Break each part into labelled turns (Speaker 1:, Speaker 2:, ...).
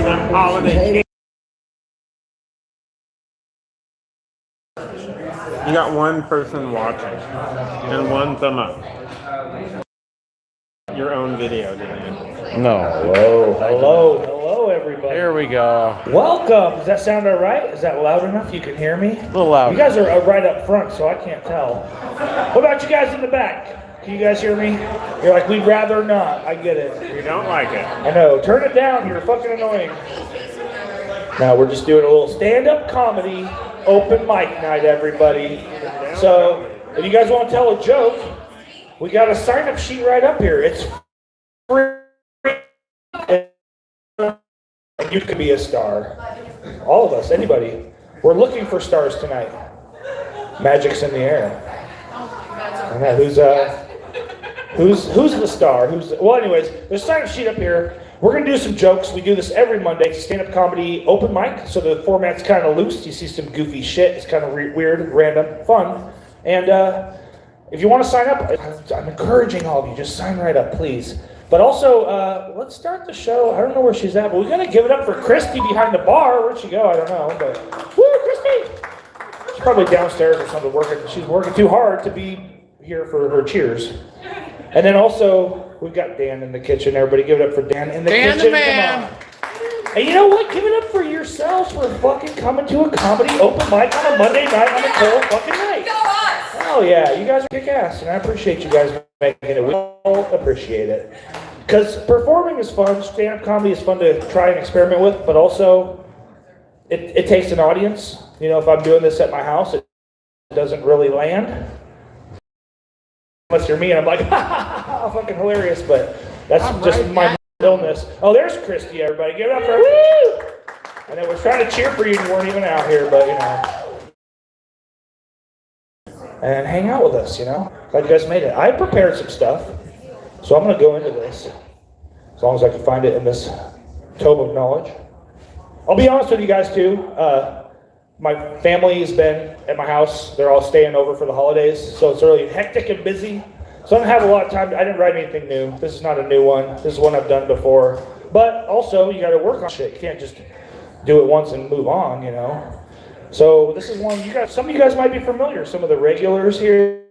Speaker 1: That holiday. You got one person watching and one thumb up. Your own video, didn't you?
Speaker 2: No.
Speaker 3: Hello, everybody.
Speaker 2: Here we go.
Speaker 3: Welcome. Does that sound all right? Is that loud enough? You can hear me?
Speaker 2: A little loud.
Speaker 3: You guys are right up front, so I can't tell. What about you guys in the back? Can you guys hear me? You're like, we'd rather not. I get it.
Speaker 1: You don't like it.
Speaker 3: I know. Turn it down. You're fucking annoying. Now we're just doing a little stand-up comedy, open mic night, everybody. So if you guys want to tell a joke, we got a sign-up sheet right up here. It's free. And you could be a star. All of us, anybody. We're looking for stars tonight. Magic's in the air. I know, who's the star? Well, anyways, there's a sign-up sheet up here. We're going to do some jokes. We do this every Monday. It's a stand-up comedy open mic, so the format's kind of loose. You see some goofy shit. It's kind of weird, random, fun. And if you want to sign up, I'm encouraging all of you. Just sign right up, please. But also, let's start the show. I don't know where she's at, but we got to give it up for Christy behind the bar. Where'd she go? I don't know. But woo, Christy! She's probably downstairs or something working. She's working too hard to be here for her cheers. And then also, we've got Dan in the kitchen. Everybody give it up for Dan in the kitchen.
Speaker 2: Dan the man.
Speaker 3: Come on. And you know what? Give it up for yourselves for fucking coming to a comedy open mic on a Monday night on a cold fucking night. Oh yeah, you guys are kick ass, and I appreciate you guys making it. We all appreciate it. Because performing is fun, stand-up comedy is fun to try and experiment with, but also it takes an audience. You know, if I'm doing this at my house, it doesn't really land. Unless you're me and I'm like, ha ha ha, fucking hilarious, but that's just my illness. Oh, there's Christy, everybody. Give it up for her. Woo! And then we're trying to cheer for you and you weren't even out here, but you know. And hang out with us, you know. Glad you guys made it. I prepared some stuff, so I'm going to go into this, as long as I can find it in this tome of knowledge. I'll be honest with you guys, too. My family has been at my house. They're all staying over for the holidays, so it's really hectic and busy. So I don't have a lot of time. I didn't write anything new. This is not a new one. This is one I've done before. But also, you got to work on shit. You can't just do it once and move on, you know. So this is one you guys. Some of you guys might be familiar. Some of the regulars here.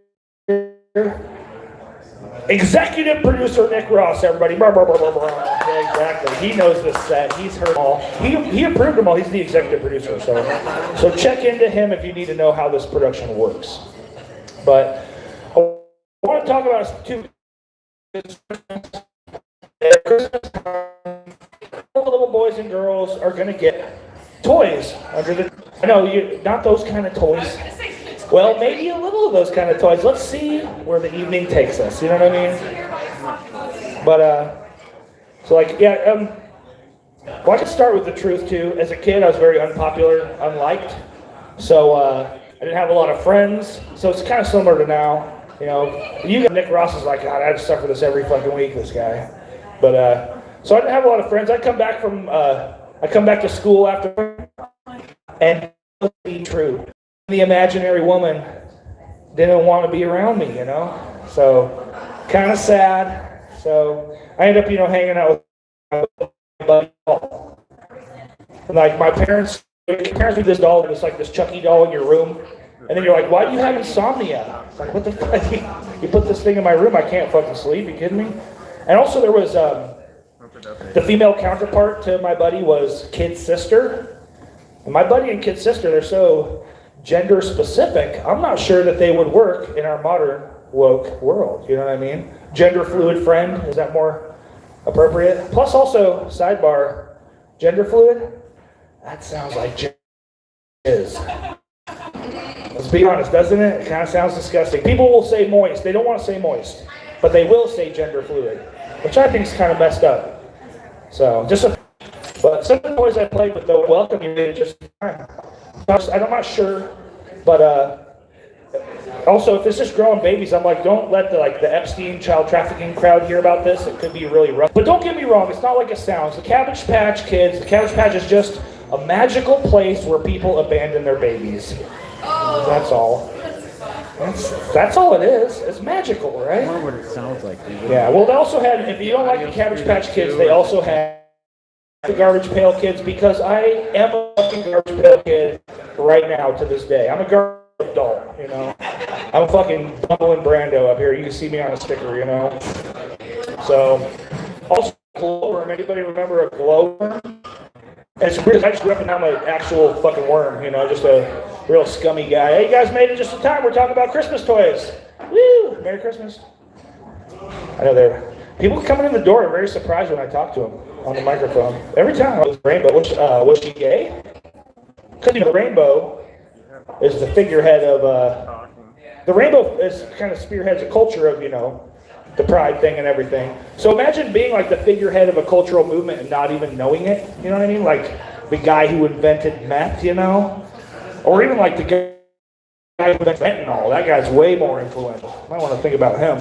Speaker 3: Executive producer Nick Ross, everybody. Yeah, exactly. He knows this set. He's heard them all. He approved them all. He's the executive producer. So check into him if you need to know how this production works. But I want to talk about two. At Christmas time, all the little boys and girls are going to get toys under the. No, not those kind of toys. Well, maybe a little of those kind of toys. Let's see where the evening takes us. You know what I mean? But so like yeah. Well, I can start with the truth too. As a kid, I was very unpopular, unliked. So I didn't have a lot of friends. So it's kind of similar to now. You know, Nick Ross is like, God, I have to suffer this every fucking week. This guy. But so I didn't have a lot of friends. I come back to school after, and it be true. The imaginary woman didn't want to be around me, you know. So kind of sad. So I ended up, you know, hanging out with my buddy. Like my parents made this doll. It was like this Chucky doll in your room. And then you're like, why do you have insomnia? It's like, what the fuck? You put this thing in my room, I can't fucking sleep. Are you kidding me? And also there was the female counterpart to my buddy was Kid's sister. And my buddy and Kid's sister, they're so gender specific, I'm not sure that they would work in our modern woke world. You know what I mean? Gender fluid friend, is that more appropriate? Plus also, sidebar, gender fluid, that sounds like jizz. Let's be honest, doesn't it? It kind of sounds disgusting. People will say moist. They don't want to say moist, but they will say gender fluid, which I think is kind of messed up. So, but some of the toys I played with, though, welcome you to just I'm not sure, but also if it's just growing babies, I'm like, don't let the Epstein child trafficking crowd hear about this. It could be really rough. But don't get me wrong, it's not like it sounds. The Cabbage Patch Kids, the Cabbage Patch is just a magical place where people abandon their babies. Oh. That's all. That's all it is. It's magical, right?
Speaker 2: I wonder what it sounds like.
Speaker 3: Yeah, well, they also had, if you don't like the Cabbage Patch Kids, they also had the garbage pail kids because I am a fucking garbage pail kid right now to this day. I'm a garbage doll, you know. I'm a fucking bumbling Brando up here. You can see me on a sticker, you know. So, also glowworm. Anybody remember a glowworm? It's weird. I just grew up and I'm an actual fucking worm, you know, just a real scummy guy. Hey, you guys made it just in time. We're talking about Christmas toys. Woo! Merry Christmas. I know they're people coming in the door are very surprised when I talk to them on the microphone. Every time. Rainbow, was she gay? Because you know, the rainbow is the figurehead of the rainbow is kind of spearheads a culture of, you know, the pride thing and everything. So imagine being like the figurehead of a cultural movement and not even knowing it. You know what I mean? Like the guy who invented meth, you know? Or even like the guy who invented fentanyl. That guy's way more influential. Might want to think about him.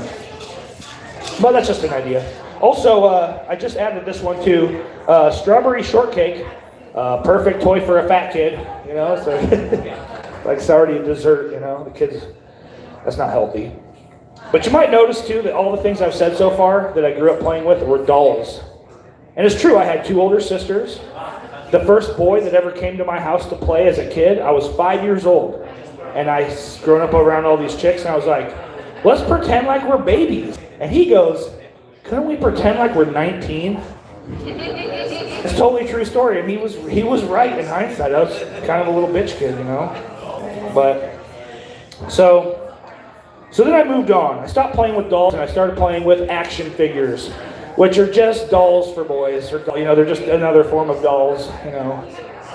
Speaker 3: But that's just an idea. Also, I just added this one too. Strawberry shortcake. Perfect toy for a fat kid. You know? So like it's already a dessert, you know? The kids, that's not healthy. But you might notice too that all the things I've said so far that I grew up playing with were dolls. And it's true, I had 2 older sisters. The first boy that ever came to my house to play as a kid, I was 5 years old. And I grown up around all these chicks and I was like, let's pretend like we're babies. And he goes, couldn't we pretend like we're 19? It's a totally true story. And he was right in hindsight. I was kind of a little bitch kid, you know. But, so then I moved on. I stopped playing with dolls and I started playing with action figures, which are just dolls for boys. Or, you know, they're just another form of dolls, you know.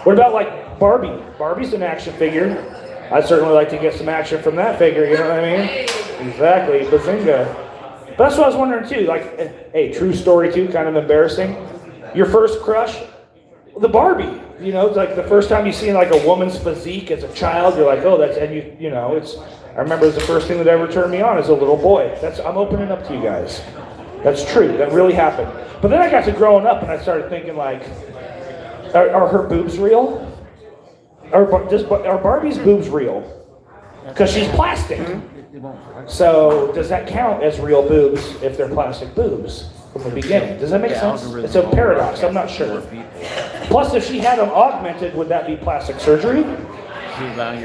Speaker 3: What about like Barbie? Barbie's an action figure. I'd certainly like to get some action from that figure, you know what I mean? Exactly, bazinga. But that's what I was wondering too, like, hey, true story too, kind of embarrassing. Your first crush, the Barbie. You know, it's like the first time you see like a woman's physique as a child, you're like, oh, that's, and you know, it's, I remember it's the first thing that ever turned me on as a little boy. I'm opening up to you guys. That's true, that really happened. But then I got to growing up and I started thinking like, are her boobs real? Are Barbie's boobs real? Because she's plastic. So does that count as real boobs if they're plastic boobs from the beginning? Does that make sense? It's a paradox, I'm not sure. Plus, if she had them augmented, would that be plastic surgery?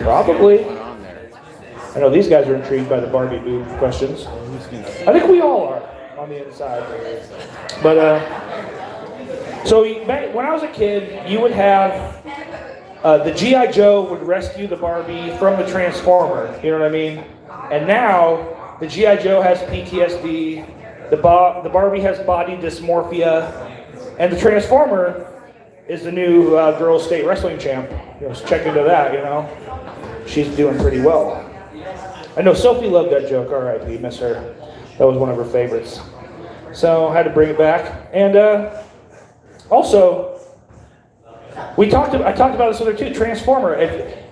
Speaker 3: Probably. I know these guys are intrigued by the Barbie boob questions. I think we all are on the inside. But, so when I was a kid, you would have, the G.I. Joe would rescue the Barbie from the Transformer, you know what I mean? And now, the G.I. Joe has PTSD, the Barbie has body dysmorphia, and the Transformer is the new girls' state wrestling champ. You know, check into that, you know? She's doing pretty well. I know Sophie loved that joke, R.I.P., miss her. That was one of her favorites. So, I had to bring it back. And also, I talked about this other too, Transformer.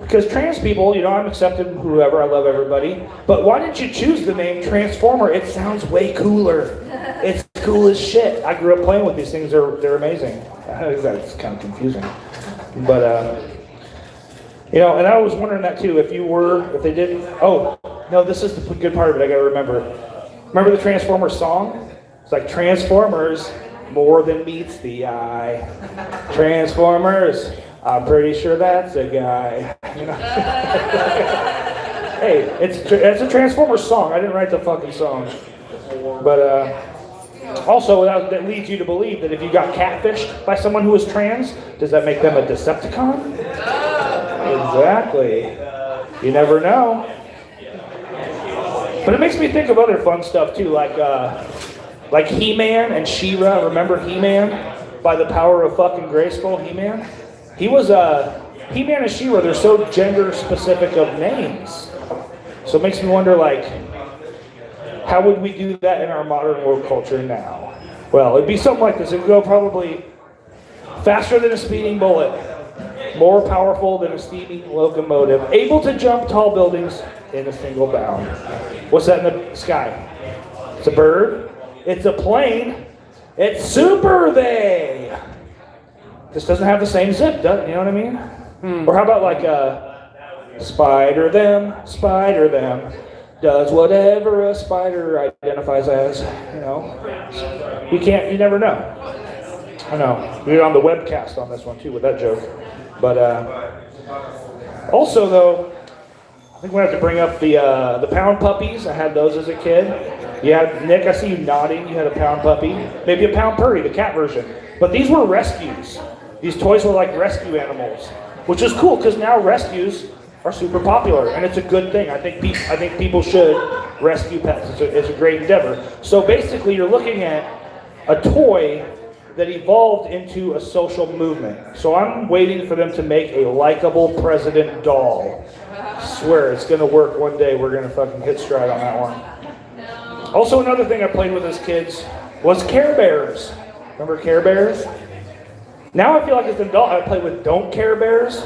Speaker 3: Because trans people, you know, I'm accepted, whoever, I love everybody. But why didn't you choose the name Transformer? It sounds way cooler. It's cool as shit. I grew up playing with these things. They're amazing. That's kind of confusing. But, you know, and I was wondering that too, if they didn't, oh, no, this is the good part of it I gotta remember. Remember the Transformers song? It's like, Transformers, more than meets the eye. Transformers, I'm pretty sure that's a guy. You know? Hey, it's a Transformers song. I didn't write the fucking song. But, also, that leads you to believe that if you got catfished by someone who is trans, does that make them a Decepticon? Exactly. You never know. But it makes me think of other fun stuff too, like He-Man and She-Ra. Remember He-Man? By the power of fucking Grayskull, He-Man? He-Man and She-Ra, they're so gender specific of names. So it makes me wonder, like, how would we do that in our modern world culture now? Well, it'd be something like this. It'd go probably faster than a speeding bullet, more powerful than a steaming locomotive, able to jump tall buildings in a single bound. What's that in the sky? It's a bird. It's a plane. It's Super They. This doesn't have the same zip, does it? You know what I mean? Or how about like spider them, does whatever a spider identifies as, you know. You never know. I know. We were on the webcast on this one too with that joke. But also though, I think we have to bring up the pound puppies. I had those as a kid. Yeah, Nick, I see you nodding. You had a pound puppy. Maybe a pound purdy, the cat version. But these were rescues. These toys were like rescue animals, which is cool because now rescues are super popular, and it's a good thing. I think people should rescue pets. It's a great endeavor. So basically, you're looking at a toy that evolved into a social movement. So I'm waiting for them to make a likable president doll. I swear it's gonna work one day. We're gonna fucking hit stride on that one. Also, another thing I played with as kids was Care Bears. Remember Care Bears? Now I feel like as an adult I play with Don't Care Bears.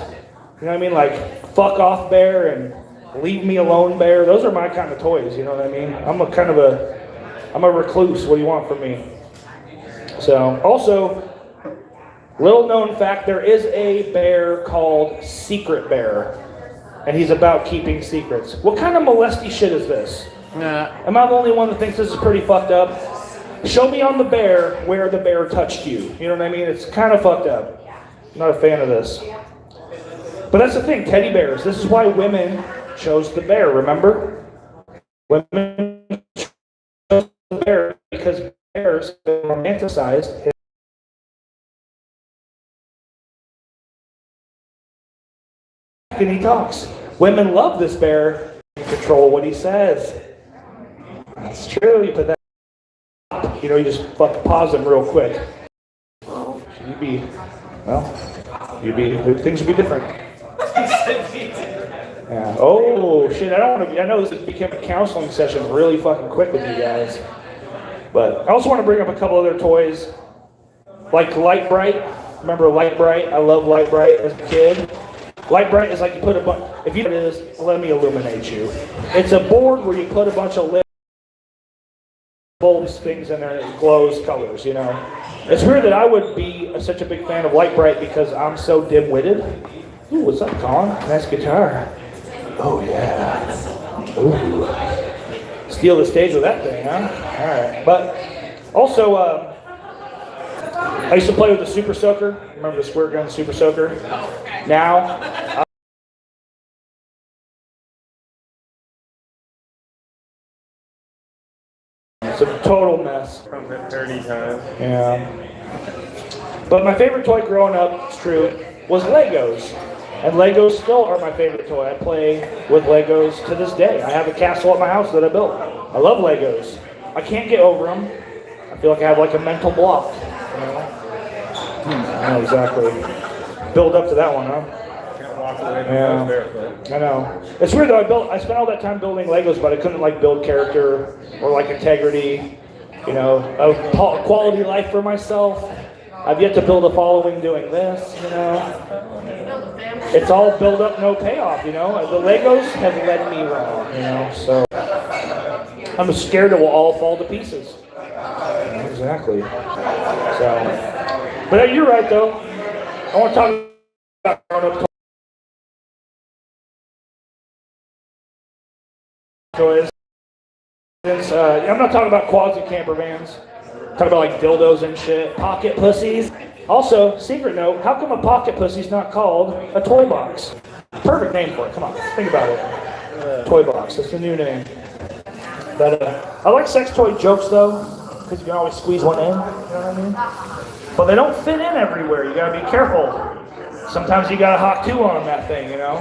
Speaker 3: You know what I mean? Like Fuck Off Bear and Leave Me Alone Bear. Those are my kind of toys, you know what I mean? I'm a recluse. What do you want from me? So, also, little known fact, there is a bear called Secret Bear. And he's about keeping secrets. What kind of molesty shit is this? Am I the only one that thinks this is pretty fucked up? Show me on the bear where the bear touched you. You know what I mean? It's kind of fucked up. I'm not a fan of this. But that's the thing, teddy bears. This is why women chose the bear, remember? Women chose the bear because bears have been romanticized. And he talks. Women love this bear. You control what he says. That's true. You put that. You know, you just pause him real quick. Things would be different. Yeah. Oh shit! I know this became a counseling session really fucking quick with you guys. But I also want to bring up a couple other toys, like Light Bright. Remember Light Bright? I love Light Bright as a kid. Light Bright is like you put a bunch. If you know what it is, let me illuminate you. It's a board where you put a bunch of bulbs, things in there, and it glows colors, you know. It's weird that I would be such a big fan of Light Bright because I'm so dim-witted. Ooh, what's up, Colin? Nice guitar. Oh, yeah. Ooh. Steal the stage with that thing, huh? All right. But also, I used to play with the Super Soaker. Remember the squirt gun Super Soaker? Now, it's a total mess.
Speaker 1: From the 30 times.
Speaker 3: Yeah. But my favorite toy growing up, it's true, was Legos. And Legos still are my favorite toy. I play with Legos to this day. I have a castle at my house that I built. I love Legos. I can't get over them. I feel like I have like a mental block. You know? I know exactly. Build up to that one, huh?
Speaker 1: Can't walk away from those barefoot.
Speaker 3: I know. It's weird though. I spent all that time building Legos, but I couldn't like build character or like integrity. You know, a quality life for myself. I've yet to build a following doing this. You know, it's all build up, no payoff. You know, the Legos have led me wrong. You know, so I'm scared it will all fall to pieces. Exactly. So, but you're right though. I want to talk about grown-up toys. I'm not talking about quads and camper vans. I'm talking about like dildos and shit. Pocket pussies. Also, secret note, how come a pocket pussy's not called a toy box? Perfect name for it. Come on, think about it. Toy box. That's the new name. But I like sex toy jokes though, because you can always squeeze one in. You know what I mean? But they don't fit in everywhere. You gotta be careful. Sometimes you gotta hawk two on that thing, you know?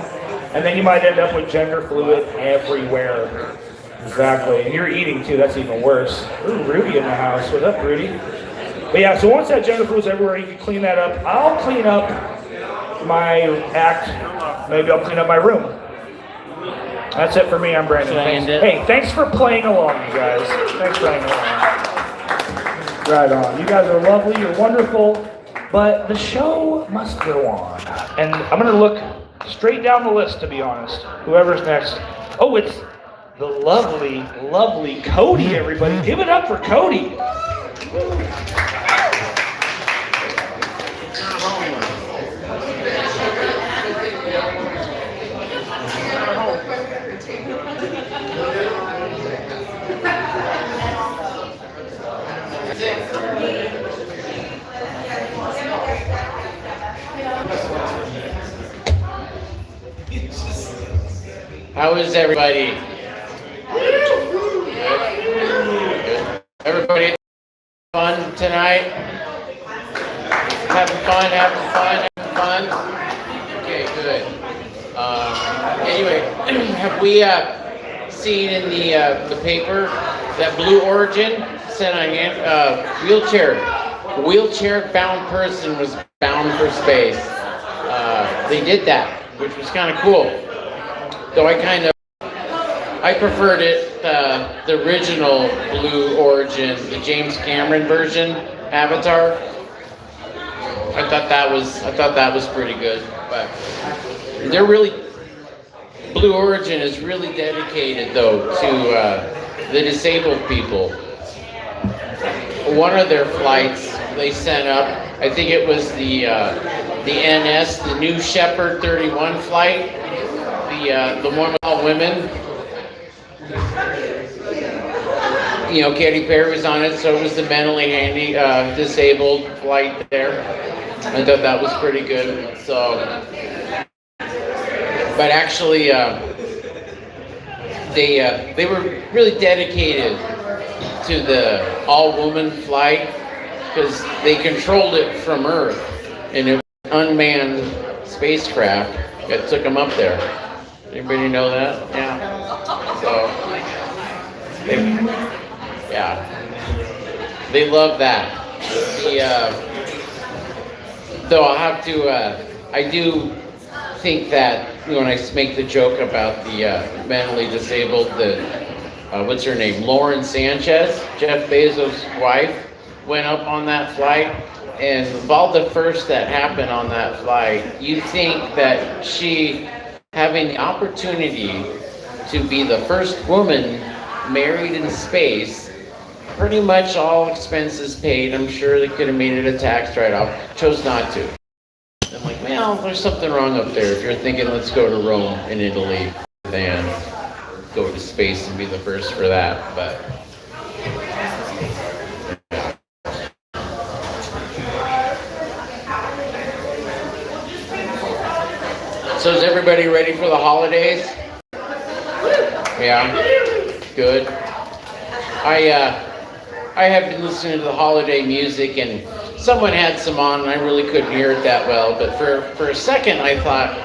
Speaker 3: And then you might end up with gender fluid everywhere. Exactly. And you're eating too, that's even worse. Ooh, Rudy in the house. What up, Rudy? But yeah, so once that gender fluid's everywhere, you can clean that up. I'll clean up my act. Maybe I'll clean up my room. That's it for me. I'm Brandon. Hey, thanks for playing along, you guys. Thanks for playing along. Right on. You guys are lovely. You're wonderful. But the show must go on. And I'm going to look straight down the list, to be honest. Whoever's next. Oh, it's the lovely, lovely Cody, everybody. Give it up for Cody.
Speaker 2: How is everybody? Good. Good. Everybody fun tonight? Having fun, having fun, having fun? Okay, good. Anyway, have we seen in the paper that Blue Origin sent a wheelchair-bound person was bound for space? They did that, which was kind of cool. Though I preferred it, the original Blue Origin, the James Cameron version, Avatar. I thought that was pretty good. But Blue Origin is really dedicated though to the disabled people. One of their flights they sent up, I think it was the NS, the New Shepard 31 flight, the one with all women. You know, Katy Perry was on it, so was the mentally disabled flight there. I thought that was pretty good. So, but actually, they were really dedicated to the all-woman flight because they controlled it from Earth, and it was an unmanned spacecraft that took them up there. Anybody know that? Yeah. So, they love that. Though I'll have to, I do think that when I make the joke about the mentally disabled, what's her name? Lauren Sanchez, Jeff Bezos' wife, went up on that flight. And of all the first that happened on that flight, you think that she having the opportunity to be the first woman married in space, pretty much all expenses paid. I'm sure they could have made it a tax write-off. Chose not to. I'm like, well, there's something wrong up there if you're thinking let's go to Rome in Italy and go to space and be the first for that. But so is everybody ready for the holidays? Yeah, good. I have been listening to the holiday music, and someone had some on, and I really couldn't hear it that well. But for a second, I thought,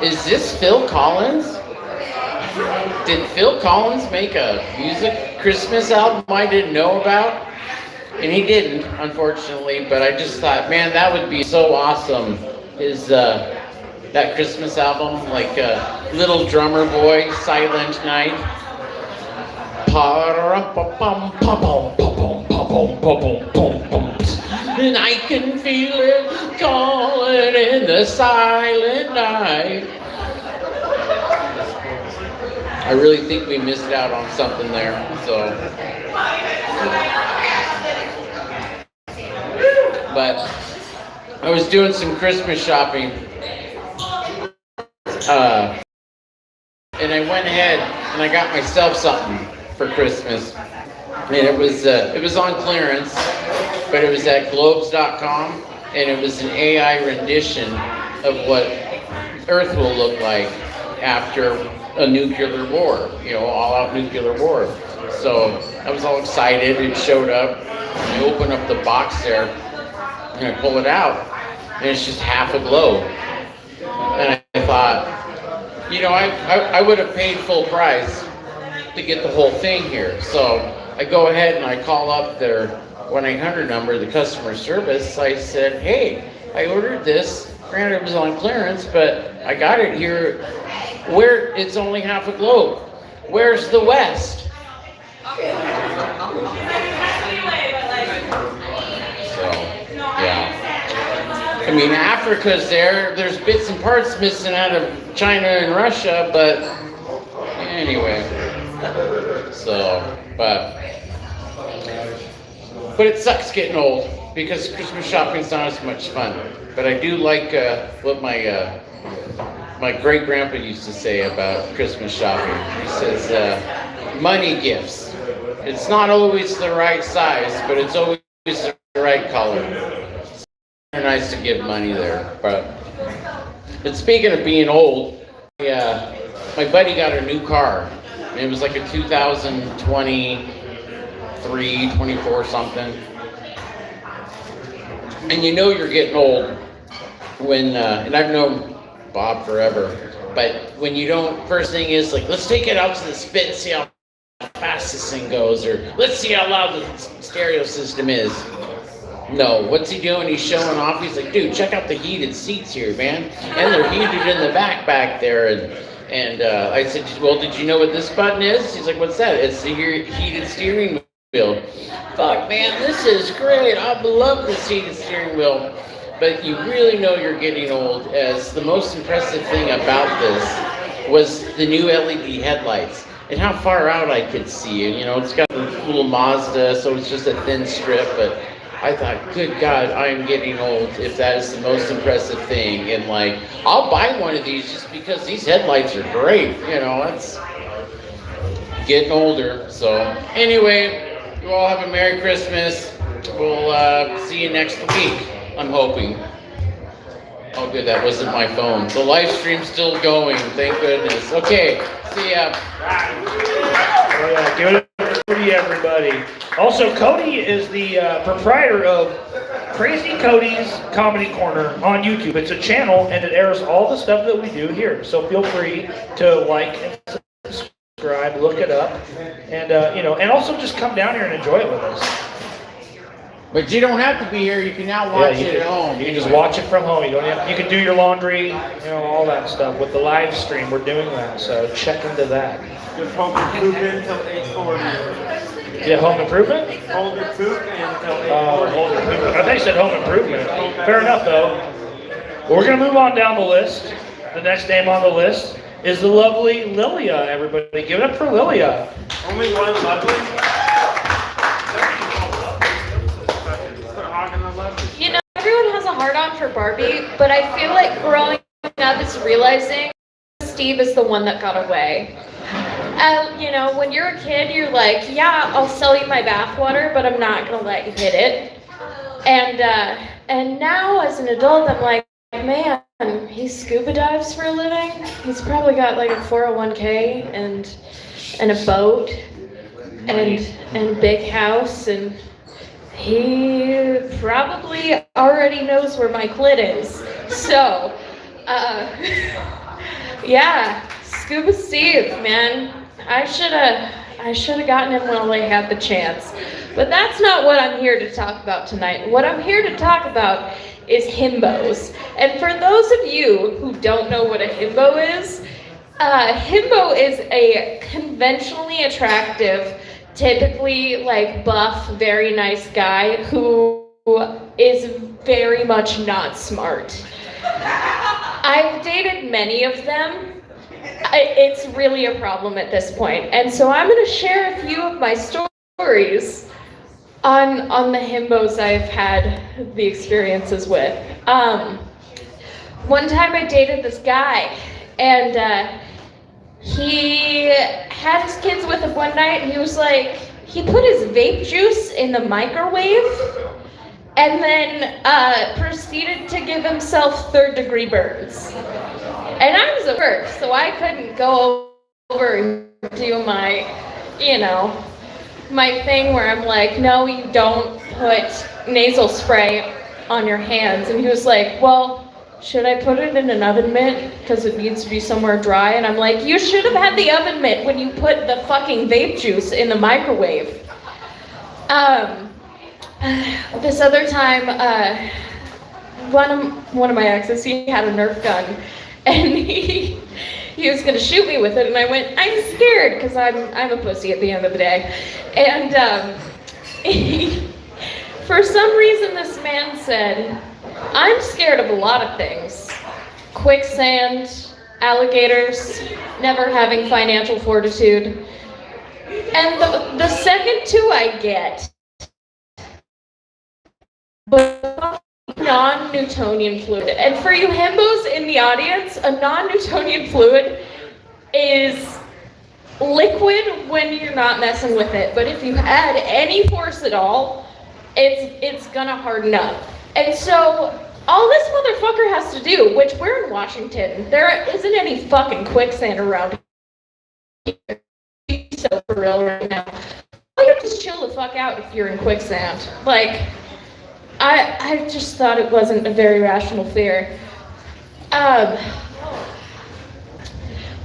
Speaker 2: is this Phil Collins? Did Phil Collins make a Christmas album I didn't know about? And he didn't, unfortunately. But I just thought, man, that would be so awesome. His that Christmas album, like Little Drummer Boy, Silent Night. And I can feel it calling in the silent night. I really think we missed out on something there. So, but I was doing some Christmas shopping, and I went ahead and I got myself something for Christmas, and it was on clearance, but it was at globes.com, and it was an AI rendition of what Earth will look like after a nuclear war, all-out nuclear war. So I was all excited. It showed up, and I opened up the box there, and I pull it out, and it's just half a globe. And I thought, I would have paid full price to get the whole thing here. So I go ahead and I call up their 1-800 number, the customer service. I said, hey, I ordered this. Granted, it was on clearance, but I got it here where it's only half a globe. Where's the West? So, yeah. I mean, Africa's there. There's bits and parts missing out of China and Russia, but anyway. So, but it sucks getting old because Christmas shopping's not as much fun. But I do like what my great grandpa used to say about Christmas shopping. He says, money gifts. It's not always the right size, but it's always the right color. It's nice to give money there. But speaking of being old, my buddy got a new car. And it was like a 2023, 24 something. And you know you're getting old when, and I've known Bob forever, but when you don't, first thing is like, let's take it out to the spit and see how fast this thing goes, or let's see how loud the stereo system is. No, what's he doing? He's showing off. He's like, dude, check out the heated seats here, man. And they're heated in the back there. And I said, well, did you know what this button is? He's like, what's that? It's the heated steering wheel. Fuck, man, this is great. I love this heated steering wheel. But you really know you're getting old, as the most impressive thing about this was the new LED headlights and how far out I could see. And, you know, it's got a little Mazda, so it's just a thin strip, but I thought, good God, I am getting old if that is the most impressive thing. And like, I'll buy one of these just because these headlights are great. You know, it's getting older. So anyway, you all have a Merry Christmas. We'll see you next week, I'm hoping. Oh good, that wasn't my phone. The live stream's still going, thank goodness. Okay, see ya.
Speaker 3: Oh yeah, give it up for you, everybody. Also, Cody is the proprietor of Crazy Cody's Comedy Corner on YouTube. It's a channel, and it airs all the stuff that we do here. So feel free to like and subscribe, look it up, and you know, and also just come down here and enjoy it with us.
Speaker 2: But you don't have to be here. You can now watch it at home.
Speaker 3: You can just watch it from home. You don't have. You can do your laundry, you know, all that stuff with the live stream. We're doing that, so check into that.
Speaker 1: Just home improvement until 8:40.
Speaker 3: Yeah, home improvement.
Speaker 1: Home improvement until 8:40.
Speaker 3: I think you said home improvement. Fair enough, though. Well, we're gonna move on down the list. The next name on the list is the lovely Lilia. Everybody, give it up for Lilia.
Speaker 1: Only one lovely?
Speaker 4: You know, everyone has a hard-on for Barbie, but I feel like growing up is realizing Steve is the one that got away. You know, when you're a kid, you're like, yeah, I'll sell you my bathwater, but I'm not gonna let you hit it. And now as an adult, I'm like, man, he scuba dives for a living. He's probably got like a 401k and a boat and big house, and he probably already knows where my clit is. So, yeah, Scuba Steve, man. I should have gotten him while I had the chance. But that's not what I'm here to talk about tonight. What I'm here to talk about is himbos. And for those of you who don't know what a himbo is a conventionally attractive, typically like buff, very nice guy who is very much not smart. I've dated many of them. It's really a problem at this point. And so I'm going to share a few of my stories on the himbos I've had the experiences with. One time I dated this guy, and he had his kids with him one night, and he was like, he put his vape juice in the microwave and then proceeded to give himself third-degree burns. And I was at work, so I couldn't go over and do my, you know, my thing where I'm like, no, you don't put nasal spray on your hands. And he was like, well, should I put it in an oven mitt because it needs to be somewhere dry? And I'm like, you should have had the oven mitt when you put the fucking vape juice in the microwave. This other time, one of my exes, he had a Nerf gun, and he was gonna shoot me with it, and I went, I'm scared, because I'm a pussy at the end of the day. And for some reason this man said, I'm scared of a lot of things. Quicksand, alligators, never having financial fortitude. And the second two I get, but non-Newtonian fluid. And for you himbos in the audience, a non-Newtonian fluid is liquid when you're not messing with it. But if you add any force at all, it's gonna harden up. And so all this motherfucker has to do, which we're in Washington, there isn't any fucking quicksand around so for real right now. You have to chill the fuck out if you're in quicksand. Like, I just thought it wasn't a very rational fear.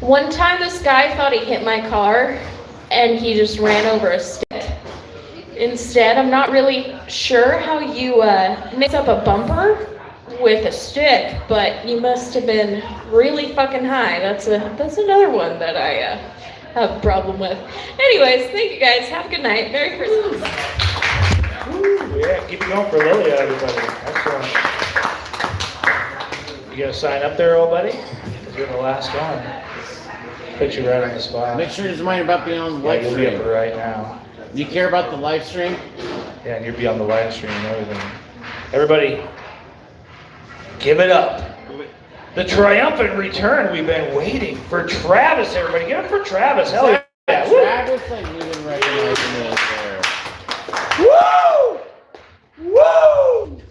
Speaker 4: One time this guy thought he hit my car and he just ran over a stick. Instead, I'm not really sure how you mix up a bumper with a stick, but you must have been really fucking high. That's another one that I have a problem with. Anyways, thank you guys. Have a good night. Merry Christmas.
Speaker 3: Ooh, yeah, keep it going for Lilia, everybody. Excellent. You gonna sign up there, old buddy? Because you're the last one. Put you right on the spot.
Speaker 2: Make sure you mind about being on the
Speaker 3: Yeah,
Speaker 2: live
Speaker 3: you'll be up
Speaker 2: stream.
Speaker 3: there right now.
Speaker 2: You care about the live stream?
Speaker 3: Yeah, and you'll be on the live stream and everything. Everybody, give it up. The triumphant return we've been waiting for Travis, everybody. Give it for Travis. Hell yeah. Woo!
Speaker 2: Travis, like we didn't recognize him there.
Speaker 3: Woo! Woo!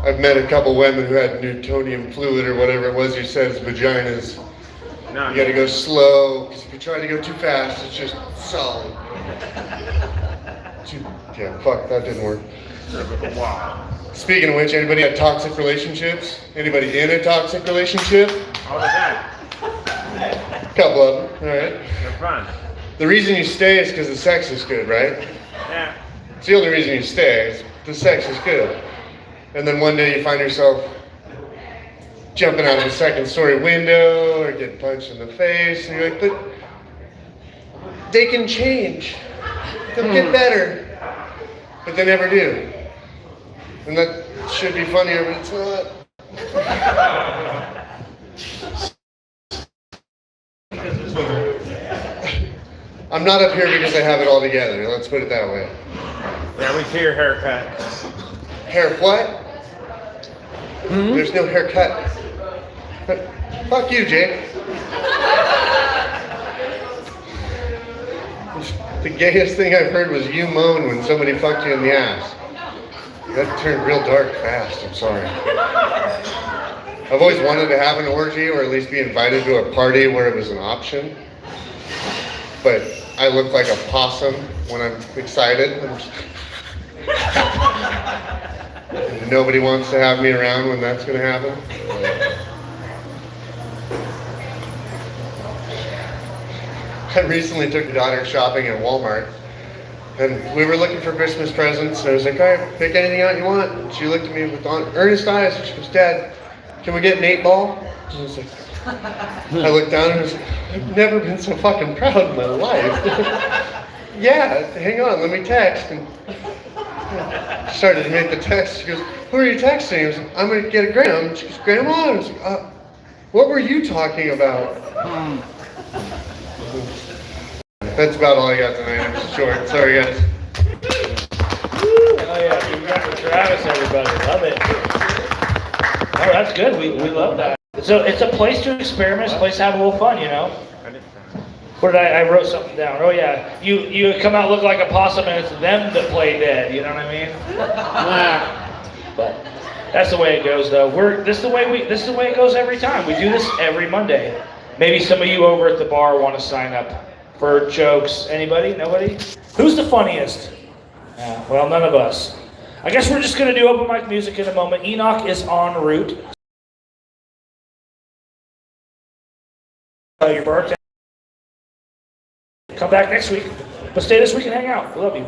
Speaker 5: I've met a couple women who had Newtonian fluid or whatever it was you said is vaginas.
Speaker 1: No,
Speaker 5: You gotta go slow, because if you try to go too fast, it's just solid. Yeah, fuck, that didn't work.
Speaker 1: wow.
Speaker 5: Speaking of which, anybody had toxic relationships? Anybody in a toxic relationship?
Speaker 1: All the time.
Speaker 5: A couple of them, alright.
Speaker 1: They're fun.
Speaker 5: The reason you stay is because the sex is good, right?
Speaker 1: Yeah.
Speaker 5: It's the only reason you stay, is the sex is good. And then one day you find yourself jumping out of a second story window or getting punched in the face, and you're like, but they can change. They'll get better. But they never do. And that should be funnier, but it's not. I'm not up here because I have it all together, let's put it that way.
Speaker 1: Yeah, we see your haircut.
Speaker 5: Hair what? There's no haircut. Fuck you, Jake. The gayest thing I've heard was you moan when somebody fucked you in the ass. That turned real dark fast, I'm sorry. I've always wanted to have an orgy or at least be invited to a party where it was an option. But I look like a possum when I'm excited. And nobody wants to have me around when that's going to happen. I recently took a daughter shopping at Walmart, and we were looking for Christmas presents, and I was like, all right, pick anything out you want. And she looked at me with earnest eyes, and she goes, Dad, can we get an 8-ball? And I was like, I looked down and I was like, I've never been so fucking proud in my life. Yeah, hang on, let me text. And she started to make the text. She goes, who are you texting? I was like, I'm going to get a gram. She goes, Grandma? I was like, what were you talking about? That's about all I got tonight. I'm just short. Sorry, guys.
Speaker 3: Oh yeah, congrats to Travis, everybody. Love it. Oh, that's good. We love that. So it's a place to experiment, a place to have a little fun, you know? Where did I wrote something down. Oh yeah, you come out look like a possum and it's them that play dead, you know what I mean? But that's the way it goes though. This is the way it goes every time. We do this every Monday. Maybe some of you over at the bar want to sign up for jokes. Anybody? Nobody? Who's the funniest? Well, none of us. I guess we're just going to do open mic music in a moment. Enoch is en route. Your birthday. Come back next week. But stay this week and hang out. We love you.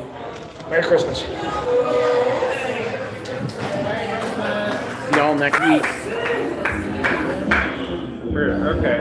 Speaker 3: Merry Christmas.
Speaker 2: Y'all next week.
Speaker 1: Okay.